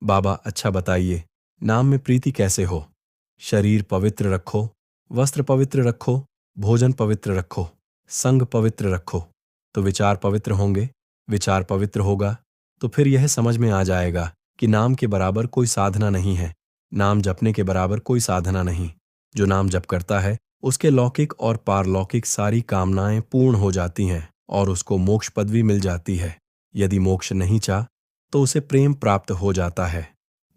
बाबा अच्छा बताइए, नाम में प्रीति कैसे हो? शरीर पवित्र रखो, वस्त्र पवित्र रखो, भोजन पवित्र रखो, संग पवित्र रखो, तो विचार पवित्र होंगे। विचार पवित्र होगा तो फिर यह समझ में आ जाएगा कि नाम के बराबर कोई साधना नहीं है। नाम जपने के बराबर कोई साधना नहीं। जो नाम जप करता है उसके लौकिक और पारलौकिक सारी कामनाएं पूर्ण हो जाती हैं और उसको मोक्ष पदवी मिल जाती है। यदि मोक्ष नहीं चाह तो उसे प्रेम प्राप्त हो जाता है।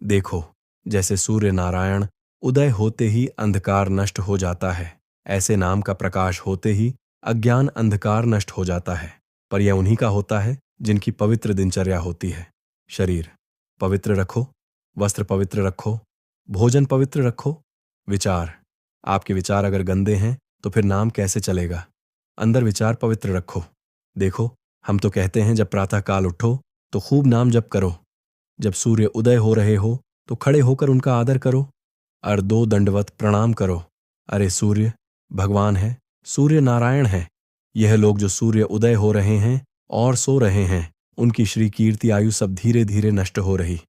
देखो, जैसे सूर्य नारायण उदय होते ही अंधकार नष्ट हो जाता है, ऐसे नाम का प्रकाश होते ही अज्ञान अंधकार नष्ट हो जाता है। पर यह उन्हीं का होता है जिनकी पवित्र दिनचर्या होती है। शरीर पवित्र रखो, वस्त्र पवित्र रखो, भोजन पवित्र रखो, विचार, आपके विचार अगर गंदे हैं तो फिर नाम कैसे चलेगा? अंदर विचार पवित्र रखो। देखो, हम तो कहते हैं जब प्रातःकाल उठो तो खूब नाम जप करो, जब सूर्य उदय हो रहे हो तो खड़े होकर उनका आदर करो, अर्धो दंडवत प्रणाम करो। अरे सूर्य भगवान है, सूर्य नारायण है। यह लोग जो सूर्य उदय हो रहे हैं और सो रहे हैं, उनकी श्री कीर्ति आयु सब धीरे धीरे नष्ट हो रही।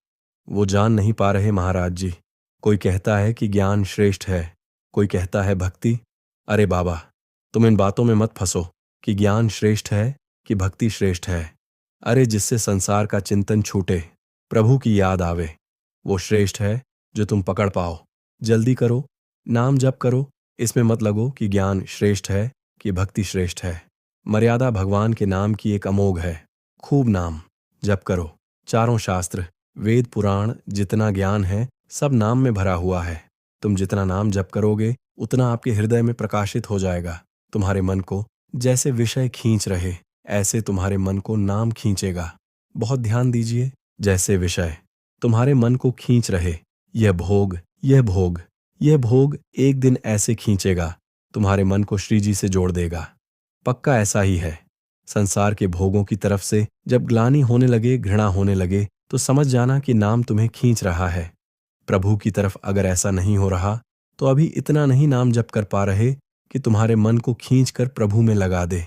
वो जान नहीं पा रहे महाराज जी। कोई कहता है कि ज्ञान श्रेष्ठ है, कोई कहता है भक्ति। अरे बाबा, तुम इन बातों में मत फंसो कि ज्ञान श्रेष्ठ है कि भक्ति श्रेष्ठ है। अरे जिससे संसार का चिंतन छूटे, प्रभु की याद आवे, वो श्रेष्ठ है जो तुम पकड़ पाओ। जल्दी करो, नाम जप करो। इसमें मत लगो कि ज्ञान श्रेष्ठ है कि भक्ति श्रेष्ठ है। मर्यादा भगवान के नाम की एक अमोघ है। खूब नाम जप करो। चारों शास्त्र, वेद पुराण, जितना ज्ञान है सब नाम में भरा हुआ है। तुम जितना नाम जप करोगे उतना आपके हृदय में प्रकाशित हो जाएगा। तुम्हारे मन को जैसे विषय खींच रहे, ऐसे तुम्हारे मन को नाम खींचेगा। बहुत ध्यान दीजिए। जैसे विषय तुम्हारे मन को खींच रहे, यह भोग, यह भोग, यह भोग एक दिन ऐसे खींचेगा, तुम्हारे मन को श्री जी से जोड़ देगा। पक्का ऐसा ही है। संसार के भोगों की तरफ से जब ग्लानि होने लगे, घृणा होने लगे, तो समझ जाना कि नाम तुम्हें खींच रहा है। प्रभु की तरफ अगर ऐसा नहीं हो रहा तो अभी इतना नहीं नाम जप कर पा रहे कि तुम्हारे मन को खींचकर प्रभु में लगा दे।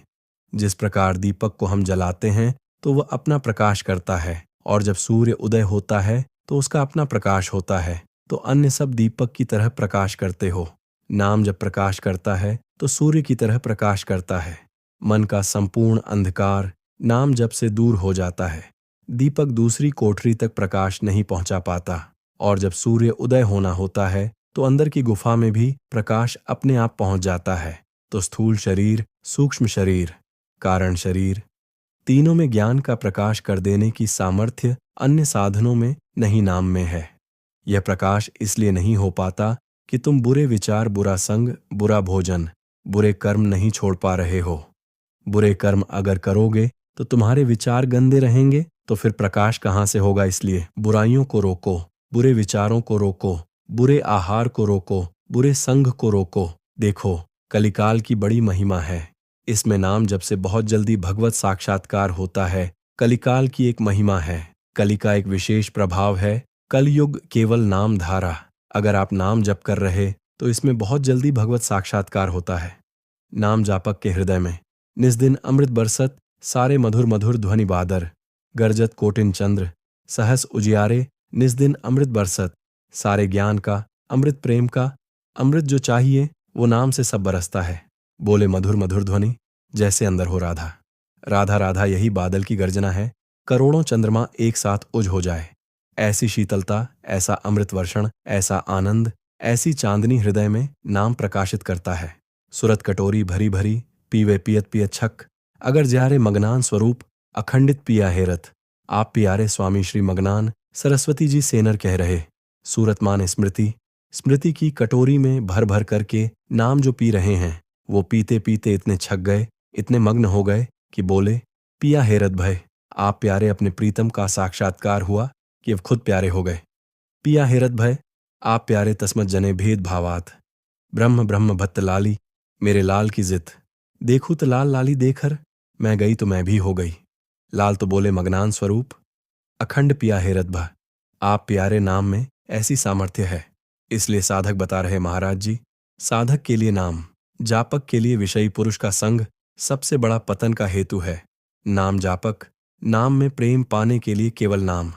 जिस प्रकार दीपक को हम जलाते हैं तो वह अपना प्रकाश करता है, और जब सूर्य उदय होता है तो उसका अपना प्रकाश होता है, तो अन्य सब दीपक की तरह प्रकाश करते हो। नाम जब प्रकाश करता है तो सूर्य की तरह प्रकाश करता है। मन का संपूर्ण अंधकार नाम जप से दूर हो जाता है। दीपक दूसरी कोठरी तक प्रकाश नहीं पहुंचा पाता, और जब सूर्य उदय होना होता है तो अंदर की गुफा में भी प्रकाश अपने आप पहुंच जाता है। तो स्थूल शरीर, सूक्ष्म शरीर, कारण शरीर, तीनों में ज्ञान का प्रकाश कर देने की सामर्थ्य अन्य साधनों में नहीं, नाम में है। यह प्रकाश इसलिए नहीं हो पाता कि तुम बुरे विचार, बुरा संग, बुरा भोजन, बुरे कर्म नहीं छोड़ पा रहे हो। बुरे कर्म अगर करोगे तो तुम्हारे विचार गंदे रहेंगे, तो फिर प्रकाश कहाँ से होगा? इसलिए बुराइयों को रोको, बुरे विचारों को रोको, बुरे आहार को रोको, बुरे संग को रोको। देखो, कलिकाल की बड़ी महिमा है। इसमें नाम जब से बहुत जल्दी भगवत साक्षात्कार होता है। कलिकाल की एक महिमा है। कली का एक विशेष प्रभाव है। कलयुग केवल नाम धारा। अगर आप नाम जप कर रहे तो इसमें बहुत जल्दी भगवत साक्षात्कार होता है। नाम जापक के हृदय में निस्दिन अमृत बरसत, सारे मधुर मधुर ध्वनि बादर, गरजत कोटिन चंद्र, सहस उजियारे, निस्दिन अमृत बरसत। सारे ज्ञान का, अमृत प्रेम का, अमृत जो चाहिए वो नाम से सब बरसता है। बोले मधुर मधुर ध्वनि, जैसे अंदर हो राधा। राधा राधा यही बादल की गर्जना है। करोड़ों चंद्रमा एक साथ उज हो जाए, ऐसी शीतलता, ऐसा अमृत वर्षण, ऐसा आनंद, ऐसी चांदनी हृदय में नाम प्रकाशित करता है। सुरत कटोरी भरी भरी, पीवे पियत पियत छक, अगर ज्यारे मगनान स्वरूप, अखंडित पिया हेरत। आप प्यारे स्वामी श्री मगनान सरस्वती जी सेनर कह रहे। सूरत मान स्मृति, स्मृति की कटोरी में भर भर करके नाम जो पी रहे हैं, वो पीते पीते इतने छक गए, इतने मग्न हो गए कि बोले, पिया हेरत भय। आप प्यारे अपने प्रीतम का साक्षात्कार हुआ कि अब खुद प्यारे हो गए। पिया हेरत भय, आप प्यारे तस्मत जने भेद भावात। ब्रह्म ब्रह्म भत्त लाली, मेरे लाल की जित। देखूं तो लाल लाली देखकर, मैं गई तो मैं भी हो गई। लाल तो बोले मगनान स्वरूप, अखंड पिया हेरत भय। आप प्यारे नाम में ऐसी सामर्थ्य है। इसलिए साधक बता रहे महाराज जी, साधक के लिए नाम, जापक के लिए विषयी पुरुष का संग सबसे बड़ा पतन का हेतु है। नाम जापक, नाम में प्रेम पाने के लिए केवल नाम,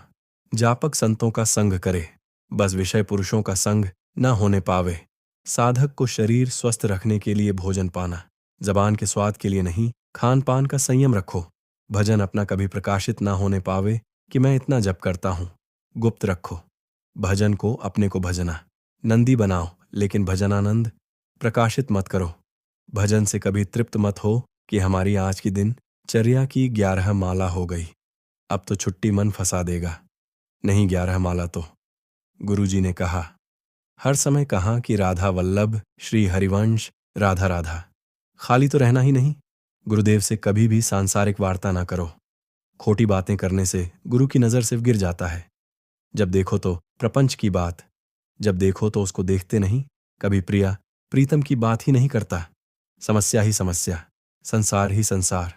जापक संतों का संग करे, बस विषय पुरुषों का संग न होने पावे। साधक को शरीर स्वस्थ रखने के लिए भोजन पाना, जबान के स्वाद के लिए नहीं। खान पान का संयम रखो। भजन अपना कभी प्रकाशित ना होने पावे कि मैं इतना जप करता हूं। गुप्त रखो भजन को, अपने को भजना। नंदी बनाओ लेकिन भजनानंद प्रकाशित मत करो। भजन से कभी तृप्त मत हो कि हमारी आज की दिन चर्या की 11 माला हो गई, अब तो छुट्टी मन फंसा देगा। नहीं 11 माला तो गुरुजी ने कहा, हर समय कहा कि राधा वल्लभ श्री हरिवंश राधा राधा। खाली तो रहना ही नहीं। गुरुदेव से कभी भी सांसारिक वार्ता ना करो। खोटी बातें करने से गुरु की नज़र सिर्फ गिर जाता है। जब देखो तो प्रपंच की बात, जब देखो तो उसको देखते नहीं। कभी प्रिया प्रीतम की बात ही नहीं करता। समस्या ही समस्या, संसार ही संसार।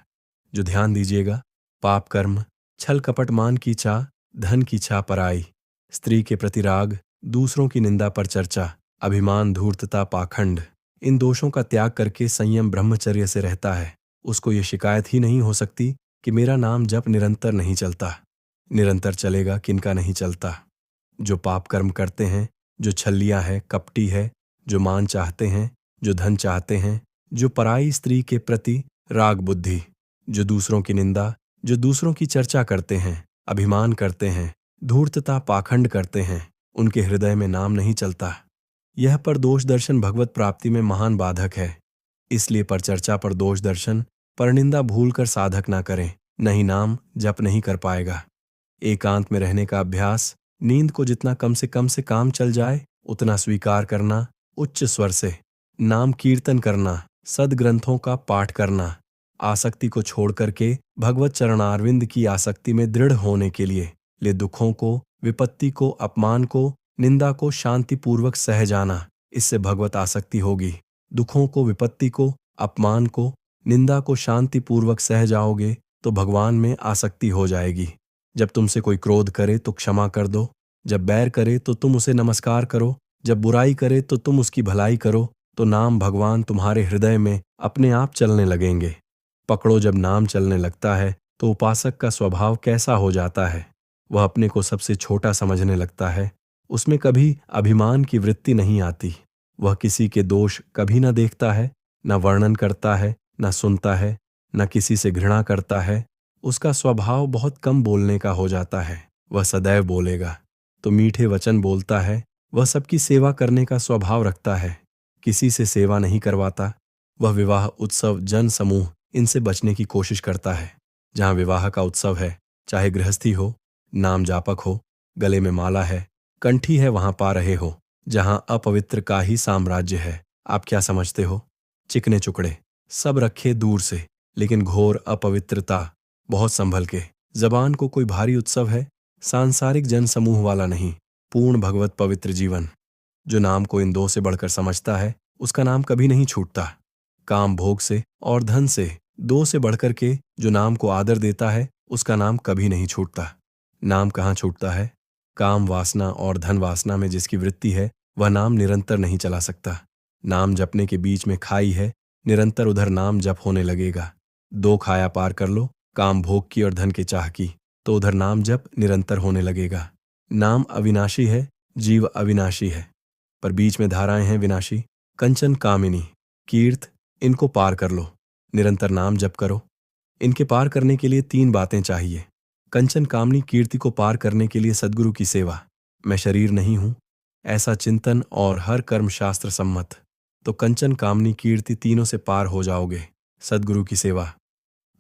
जो ध्यान दीजिएगा, पाप कर्म, छल कपट, मान की चाह, धन की छा पराई, स्त्री के प्रति राग, दूसरों की निंदा पर चर्चा, अभिमान, धूर्तता, पाखंड, इन दोषों का त्याग करके संयम ब्रह्मचर्य से रहता है, उसको ये शिकायत ही नहीं हो सकती कि मेरा नाम जप निरंतर नहीं चलता। निरंतर चलेगा किनका नहीं चलता। जो पाप कर्म करते हैं, जो छलिया है, कपटी है, जो मान चाहते हैं, जो धन चाहते हैं, जो पराई स्त्री के प्रति राग बुद्धि, जो दूसरों की निंदा, जो दूसरों की चर्चा करते हैं, अभिमान करते हैं, धूर्तता पाखंड करते हैं, उनके हृदय में नाम नहीं चलता। यह पर दोष दर्शन भगवत प्राप्ति में महान बाधक है। इसलिए पर चर्चा पर दोष दर्शन, परनिंदा भूलकर साधक ना करें, नहीं नाम जप नहीं कर पाएगा। एकांत में रहने का अभ्यास, नींद को जितना कम से काम चल जाए उतना स्वीकार करना, उच्च स्वर से नाम कीर्तन करना, सदग्रंथों का पाठ करना, आसक्ति को छोड़ करके भगवत चरणारविंद की आसक्ति में दृढ़ होने के लिए दुखों को, विपत्ति को, अपमान को, निंदा को शांतिपूर्वक सह जाना। इससे भगवत आसक्ति होगी। दुखों को, विपत्ति को, अपमान को, निंदा को शांतिपूर्वक सह जाओगे तो भगवान में आसक्ति हो जाएगी। जब तुमसे कोई क्रोध करे तो क्षमा कर दो, जब बैर करे तो तुम उसे नमस्कार करो, जब बुराई करे तो तुम उसकी भलाई करो, तो नाम भगवान तुम्हारे हृदय में अपने आप चलने लगेंगे। पकड़ो, जब नाम चलने लगता है तो उपासक का स्वभाव कैसा हो जाता है। वह अपने को सबसे छोटा समझने लगता है। उसमें कभी अभिमान की वृत्ति नहीं आती। वह किसी के दोष कभी न देखता है, न वर्णन करता है, न सुनता है, न किसी से घृणा करता है। उसका स्वभाव बहुत कम बोलने का हो जाता है। वह सदैव बोलेगा तो मीठे वचन बोलता है। वह सबकी सेवा करने का स्वभाव रखता है, किसी से सेवा नहीं करवाता। वह विवाह, उत्सव, जन समूह, इनसे बचने की कोशिश करता है। जहाँ विवाह का उत्सव है, चाहे गृहस्थी हो, नाम जापक हो, गले में माला है, कंठी है, वहां पा रहे हो। जहाँ अपवित्र का ही साम्राज्य है। आप क्या समझते हो? चिकने चुकड़े सब रखे दूर से, लेकिन घोर अपवित्रता बहुत संभल के। जबान को कोई भारी उत्सव है, सांसारिक जन समूह वाला नहीं, पूर्ण भगवत पवित्र जीवन। जो नाम को इन दो से बढ़कर समझता है, उसका नाम कभी नहीं छूटता। काम भोग से और धन से, दो से बढ़कर के जो नाम को आदर देता है, उसका नाम कभी नहीं छूटता। नाम कहाँ छूटता है? काम वासना और धन वासना में जिसकी वृत्ति है, वह नाम निरंतर नहीं चला सकता। नाम जपने के बीच में खाई है, निरंतर उधर नाम जप होने लगेगा। दो खाया पार कर लो, काम भोग की और धन के चाह की, तो उधर नाम जप निरंतर होने लगेगा। नाम अविनाशी है, जीव अविनाशी है, पर बीच में धाराएं हैं विनाशी। कंचन, कामिनी, कीर्त, इनको पार कर लो, निरंतर नाम जप करो। इनके पार करने के लिए 3 बातें चाहिए। कंचन, कामनी, कीर्ति को पार करने के लिए सद्गुरु की सेवा। मैं शरीर नहीं हूं, ऐसा चिंतन और हर कर्म शास्त्र सम्मत, तो कंचन, कामनी, कीर्ति तीनों से पार हो जाओगे। सद्गुरु की सेवा।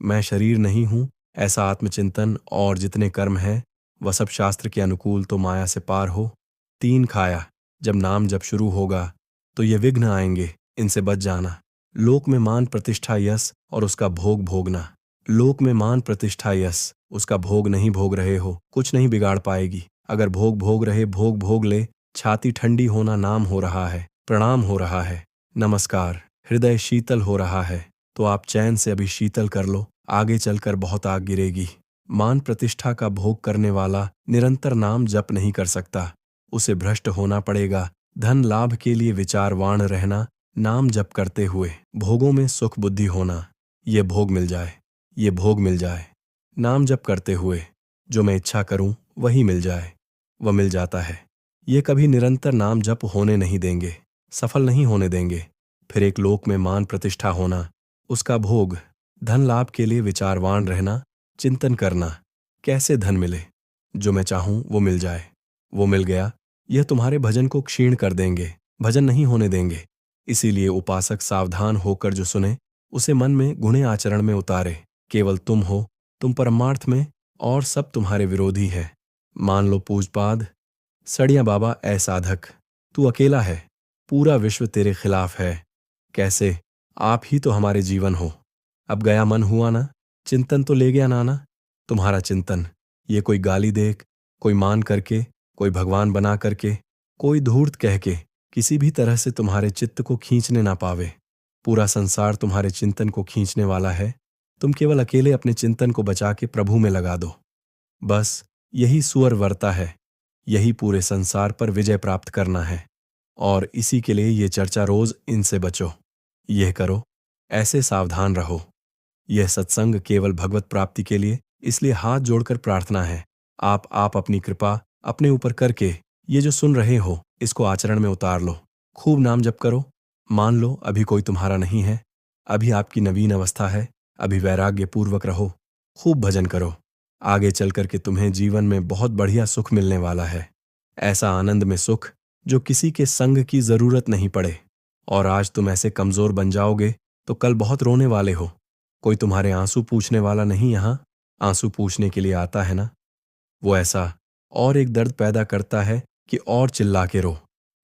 मैं शरीर नहीं हूं, ऐसा आत्मचिंतन और जितने कर्म हैं वह सब शास्त्र के अनुकूल, तो माया से पार हो। 3 खाया। जब नाम जब शुरू होगा तो ये विघ्न आएंगे, इनसे बच जाना। लोक में मान, प्रतिष्ठा, यश और उसका भोग भोगना। लोक में मान, प्रतिष्ठा, यश, उसका भोग नहीं भोग रहे हो, कुछ नहीं बिगाड़ पाएगी। अगर भोग भोग रहे, भोग भोग ले। छाती ठंडी होना नाम हो रहा है, प्रणाम हो रहा है, नमस्कार, हृदय शीतल हो रहा है, तो आप चैन से अभी शीतल कर लो, आगे चलकर बहुत आग गिरेगी। मान प्रतिष्ठा का भोग करने वाला निरंतर नाम जप नहीं कर सकता, उसे भ्रष्ट होना पड़ेगा। धन लाभ के लिए विचारवान रहना, नाम जप करते हुए भोगों में सुख बुद्धि होना। ये भोग मिल जाए, ये भोग मिल जाए। नाम जप करते हुए जो मैं इच्छा करूं वही मिल जाए। वह मिल जाता है। ये कभी निरंतर नाम जप होने नहीं देंगे, सफल नहीं होने देंगे। फिर एक लोक में मान प्रतिष्ठा होना, उसका भोग, धन लाभ के लिए विचारवान रहना, चिंतन करना, कैसे धन मिले, जो मैं चाहूं वो मिल जाए। वो मिल गया, यह तुम्हारे भजन को क्षीण कर देंगे, भजन नहीं होने देंगे। इसीलिए उपासक सावधान होकर जो सुने उसे मन में गुणे आचरण में उतारे। केवल तुम हो, तुम परमार्थ में, और सब तुम्हारे विरोधी है। मान लो पूजपाद, सड़िया बाबा ऐ साधक, तू अकेला है, पूरा विश्व तेरे खिलाफ है। कैसे? आप ही तो हमारे जीवन हो। अब गया मन हुआ ना, चिंतन तो ले गया नाना। तुम्हारा चिंतन, ये कोई गाली देख, कोई मान करके, कोई भगवान बना करके, कोई धूर्त कह के किसी भी तरह से तुम्हारे चित्त को खींचने ना पावे। पूरा संसार तुम्हारे चिंतन को खींचने वाला है। तुम केवल अकेले अपने चिंतन को बचा के प्रभु में लगा दो। बस यही सुअर वर्ता है, यही पूरे संसार पर विजय प्राप्त करना है। और इसी के लिए ये चर्चा रोज, इनसे बचो, यह करो, ऐसे सावधान रहो। यह सत्संग केवल भगवत प्राप्ति के लिए, इसलिए हाथ जोड़कर प्रार्थना है। आप अपनी कृपा अपने ऊपर करके ये जो सुन रहे हो इसको आचरण में उतार लो। खूब नाम जप करो। मान लो अभी कोई तुम्हारा नहीं है, अभी आपकी नवीन अवस्था है, अभी वैराग्य पूर्वक रहो, खूब भजन करो। आगे चल करके तुम्हें जीवन में बहुत बढ़िया सुख मिलने वाला है। ऐसा आनंद में सुख जो किसी के संग की जरूरत नहीं पड़े। और आज तुम ऐसे कमजोर बन जाओगे तो कल बहुत रोने वाले हो। कोई तुम्हारे आंसू पूछने वाला नहीं यहाँ, आंसू पूछने के लिए आता है ना, वो ऐसा और एक दर्द पैदा करता है कि और चिल्ला के रो।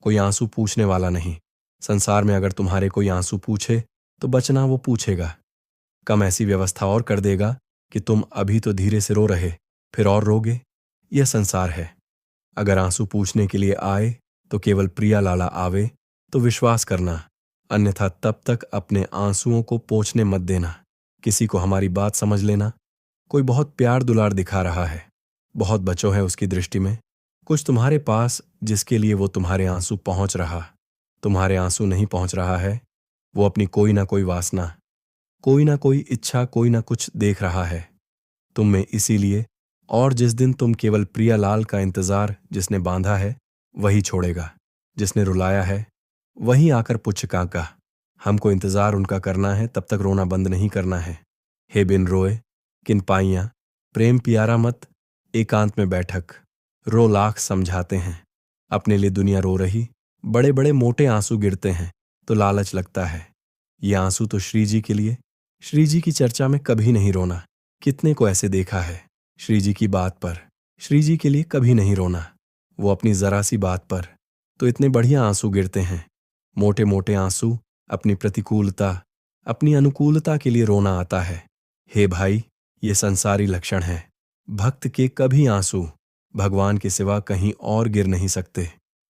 कोई आंसू पूछने वाला नहीं। संसार में अगर तुम्हारे कोई आंसू पूछे तो बचना वो पूछेगा। कम ऐसी व्यवस्था और कर देगा कि तुम अभी तो धीरे से रो रहे, फिर और रोगे। यह संसार है। अगर आंसू पूछने के लिए आए तो केवल प्रिया लाला आवे तो विश्वास करना, अन्यथा तब तक अपने आंसुओं को पोंछने मत देना। किसी को हमारी बात समझ लेना। कोई बहुत प्यार दुलार दिखा रहा है, बहुत बचो है उसकी दृष्टि में, कुछ तुम्हारे पास जिसके लिए वो तुम्हारे आंसू पहुंच रहा, तुम्हारे आंसू नहीं पहुंच रहा है। वो अपनी कोई ना कोई वासना, कोई ना कोई इच्छा, कोई ना कुछ देख रहा है तुम में, इसीलिए। और जिस दिन तुम केवल प्रियालाल का इंतजार जिसने बांधा है वही छोड़ेगा, जिसने रुलाया है वही आकर पुच्छ कांका। हमको इंतजार उनका करना है, तब तक रोना बंद नहीं करना है। हे बिन रोए किन पाइयां, प्रेम पियारा मत, एकांत में बैठक, रो लाख समझाते हैं। अपने लिए दुनिया रो रही, बड़े बड़े मोटे आंसू गिरते हैं तो लालच लगता है। ये आंसू तो श्री जी के लिए। श्री जी की चर्चा में कभी नहीं रोना। कितने को ऐसे देखा है, श्री जी की बात पर, श्री जी के लिए कभी नहीं रोना। वो अपनी जरा सी बात पर तो इतने बढ़िया आंसू गिरते हैं, मोटे मोटे आंसू। अपनी प्रतिकूलता, अपनी अनुकूलता के लिए रोना आता है। हे भाई, ये संसारी लक्षण है। भक्त के कभी आंसू भगवान के सिवा कहीं और गिर नहीं सकते।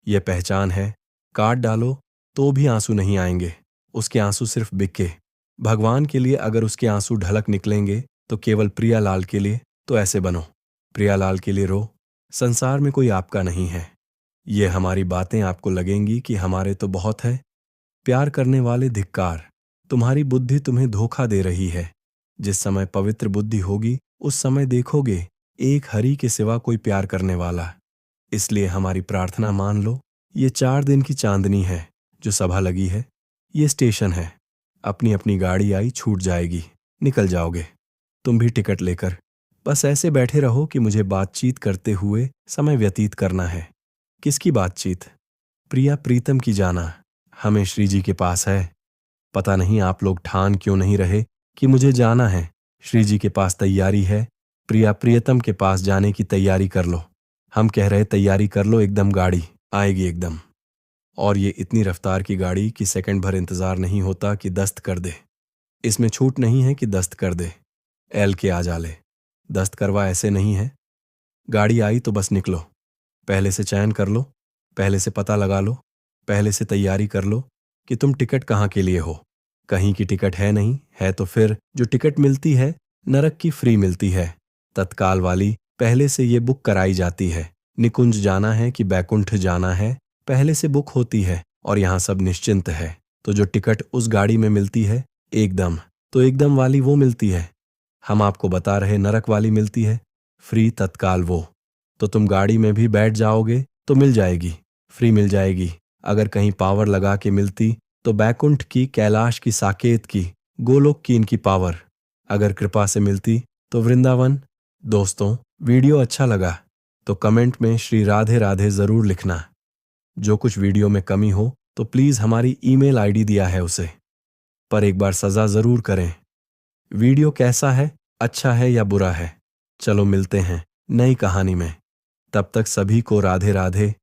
यह पहचान है। काट डालो तो भी आंसू नहीं आएंगे, उसके आंसू सिर्फ बिके। भगवान के लिए अगर उसके आंसू ढलक निकलेंगे तो केवल प्रियालाल के लिए तो ऐसे बनो, प्रियालाल के लिए रो। संसार में कोई आपका नहीं है। ये हमारी बातें आपको लगेंगी कि हमारे तो बहुत है। प्यार करने वाले धिक्कार, तुम्हारी बुद्धि तुम्हें धोखा दे रही है। जिस समय पवित्र बुद्धि होगी उस समय देखोगे एक हरि के सिवा कोई प्यार करने वाला। इसलिए हमारी प्रार्थना मान लो। ये 4 दिन की चांदनी है जो सभा लगी है, ये स्टेशन है। अपनी अपनी गाड़ी आई, छूट जाएगी, निकल जाओगे तुम भी टिकट लेकर। बस ऐसे बैठे रहो कि मुझे बातचीत करते हुए समय व्यतीत करना है। किसकी बातचीत? प्रिया प्रीतम की जाना। हमें श्री जी के पास है। पता नहीं आप लोग ठान क्यों नहीं रहे कि मुझे जाना है। श्री जी के पास तैयारी है। प्रिया प्रियतम के पास जाने की तैयारी कर लो। हम कह रहे तैयारी कर लो, एकदम गाड़ी आएगी एकदम। और ये इतनी रफ्तार की गाड़ी कि सेकंड भर इंतजार नहीं होता कि दस्त कर दे। इसमें छूट नहीं है कि दस्त कर दे, एल के आ जाले, दस्त करवा, ऐसे नहीं है। गाड़ी आई तो बस निकलो। पहले से चयन कर लो, पहले से पता लगा लो, पहले से तैयारी कर लो कि तुम टिकट कहाँ के लिए हो। कहीं की टिकट है नहीं है तो फिर जो टिकट मिलती है नरक की फ्री मिलती है, तत्काल वाली पहले से ये बुक कराई जाती है। निकुंज जाना है कि बैकुंठ जाना है, पहले से बुक होती है और यहाँ सब निश्चिंत है। तो जो टिकट उस गाड़ी में मिलती है एकदम, तो एकदम वाली वो मिलती है। हम आपको बता रहे नरक वाली मिलती है, फ्री तत्काल वो। तो तुम गाड़ी में भी बैठ जाओगे तो मिल जाएगी, फ्री मिल जाएगी। अगर कहीं पावर लगा के मिलती तो बैकुंठ की, कैलाश की, साकेत की, गोलोक की इनकी पावर। अगर कृपा से मिलती तो वृंदावन। दोस्तों, वीडियो अच्छा लगा तो कमेंट में श्री राधे राधे जरूर लिखना। जो कुछ वीडियो में कमी हो तो प्लीज हमारी ईमेल आईडी दिया है उसे, पर एक बार सजा जरूर करें। वीडियो कैसा है, अच्छा है या बुरा है? चलो मिलते हैं नई कहानी में। तब तक सभी को राधे राधे।